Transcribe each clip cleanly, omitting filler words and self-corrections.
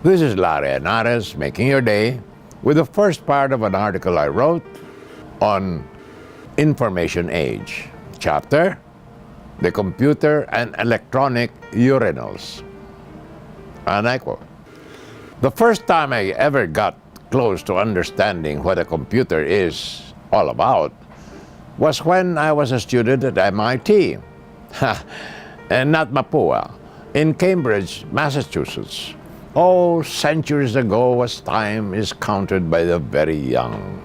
This is Larry Henares making your day with the first part of an article I wrote on Information Age, chapter, The Computer and Electronic Urinals. And I quote, "The first time I ever got close to understanding what a computer is all about was when I was a student at MIT, and not Mapua, in Cambridge, Massachusetts. Oh, centuries ago as time is counted by the very young.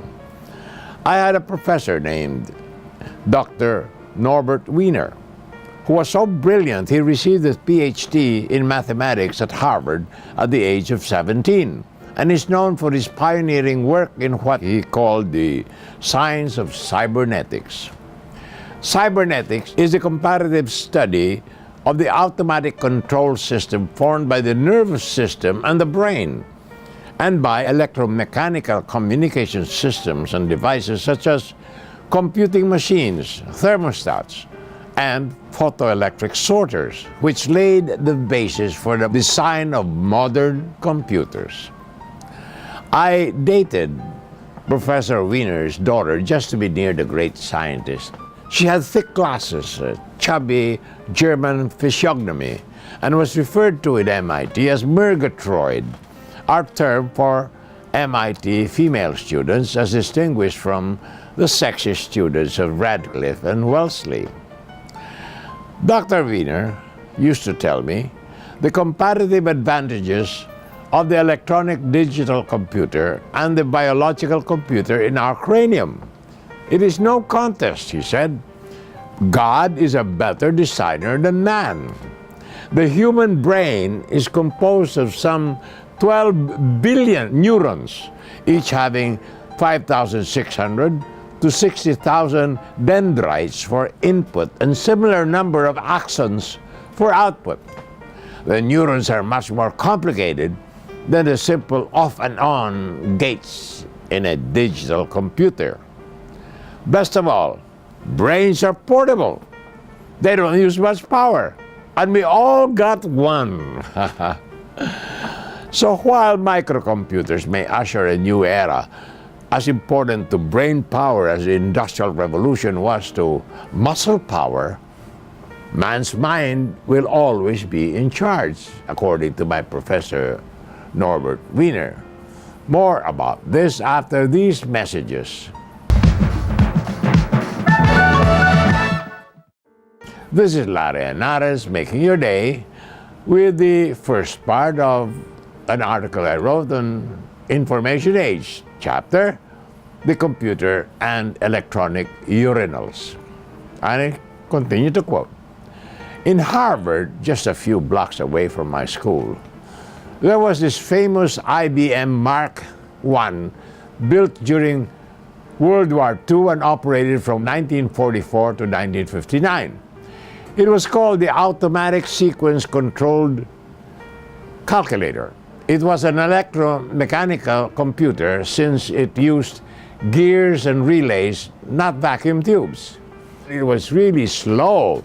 I had a professor named Dr. Norbert Wiener, who was so brilliant he received his PhD in mathematics at Harvard at the age of 17, and is known for his pioneering work in what he called the science of cybernetics. Cybernetics is a comparative study of the automatic control system formed by the nervous system and the brain, and by electromechanical communication systems and devices such as computing machines, thermostats, and photoelectric sorters, which laid the basis for the design of modern computers. I dated Professor Wiener's daughter just to be near the great scientist. She had thick glasses, a chubby German physiognomy, and was referred to at MIT as Murgatroyd, our term for MIT female students as distinguished from the sexy students of Radcliffe and Wellesley. Dr. Wiener used to tell me the comparative advantages of the electronic digital computer and the biological computer in our cranium. It is no contest, he said. God is a better designer than man. The human brain is composed of some 12 billion neurons, each having 5,600 to 60,000 dendrites for input and similar number of axons for output. The neurons are much more complicated than the simple off and on gates in a digital computer. Best of all, brains are portable. They don't use much power, and we all got one. So while microcomputers may usher a new era, as important to brain power as the Industrial Revolution was to muscle power, man's mind will always be in charge, according to my professor Norbert Wiener. More about this after these messages. This is Larry Henares making your day with the first part of an article I wrote on Information Age, chapter, The Computer and Electronic Urinals. And I continue to quote, "In Harvard, just a few blocks away from my school, there was this famous IBM Mark I built during World War II and operated from 1944 to 1959. It was called the Automatic Sequence Controlled Calculator. It was an electromechanical computer since it used gears and relays, not vacuum tubes. It was really slow.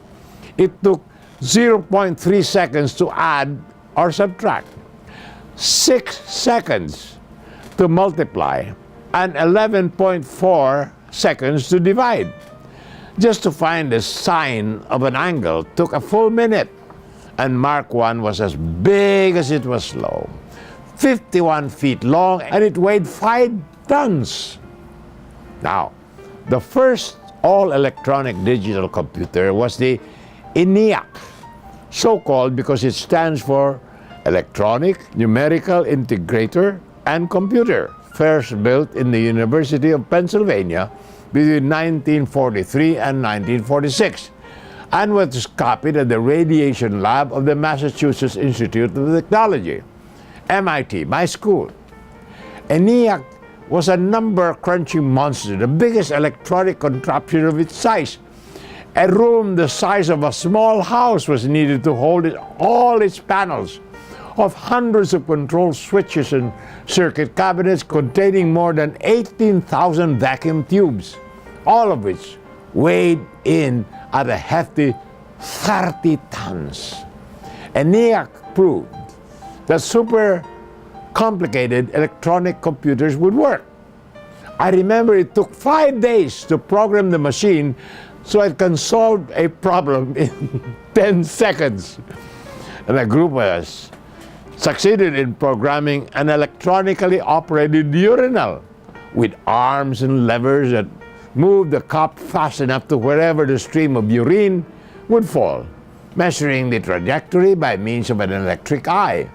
It took 0.3 seconds to add or subtract, 6 seconds to multiply, and 11.4 seconds to divide. Just to find the sign of an angle took a full minute, and Mark I was as big as it was slow, 51 feet long, and it weighed 5 tons. Now, the first all-electronic digital computer was the ENIAC, so called because it stands for Electronic Numerical Integrator and Computer, first built in the University of Pennsylvania between 1943 and 1946, and was copied at the Radiation Lab of the Massachusetts Institute of Technology, MIT, my school. ENIAC was a number-crunching monster, the biggest electronic contraption of its size. A room the size of a small house was needed to hold all its panels of hundreds of control switches and circuit cabinets containing more than 18,000 vacuum tubes, all of which weighed in at a hefty 30 tons. ENIAC proved that super complicated electronic computers would work. I remember it took 5 days to program the machine so it can solve a problem in 10 seconds. And a group of us succeeded in programming an electronically operated urinal with arms and levers that moved the cup fast enough to wherever the stream of urine would fall, measuring the trajectory by means of an electric eye.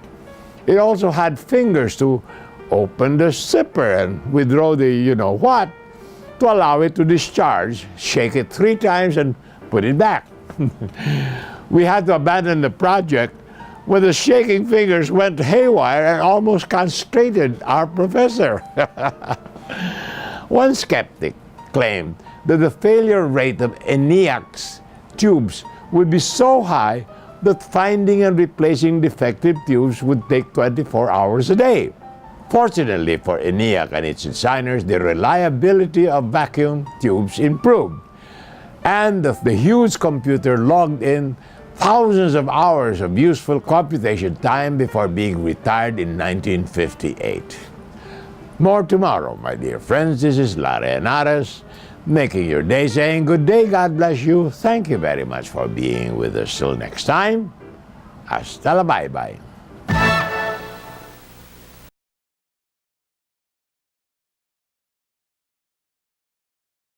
It also had fingers to open the zipper and withdraw the you-know-what to allow it to discharge, shake it 3 times, and put it back. We had to abandon the project when the shaking fingers went haywire and almost castrated our professor. One skeptic claimed that the failure rate of ENIAC's tubes would be so high that finding and replacing defective tubes would take 24 hours a day. Fortunately for ENIAC and its designers, the reliability of vacuum tubes improved, and the huge computer logged in thousands of hours of useful computation time before being retired in 1958. More tomorrow, my dear friends. This is Larry Henares, making your day, saying good day, God bless you. Thank you very much for being with us. Till next time, hasta la bye-bye.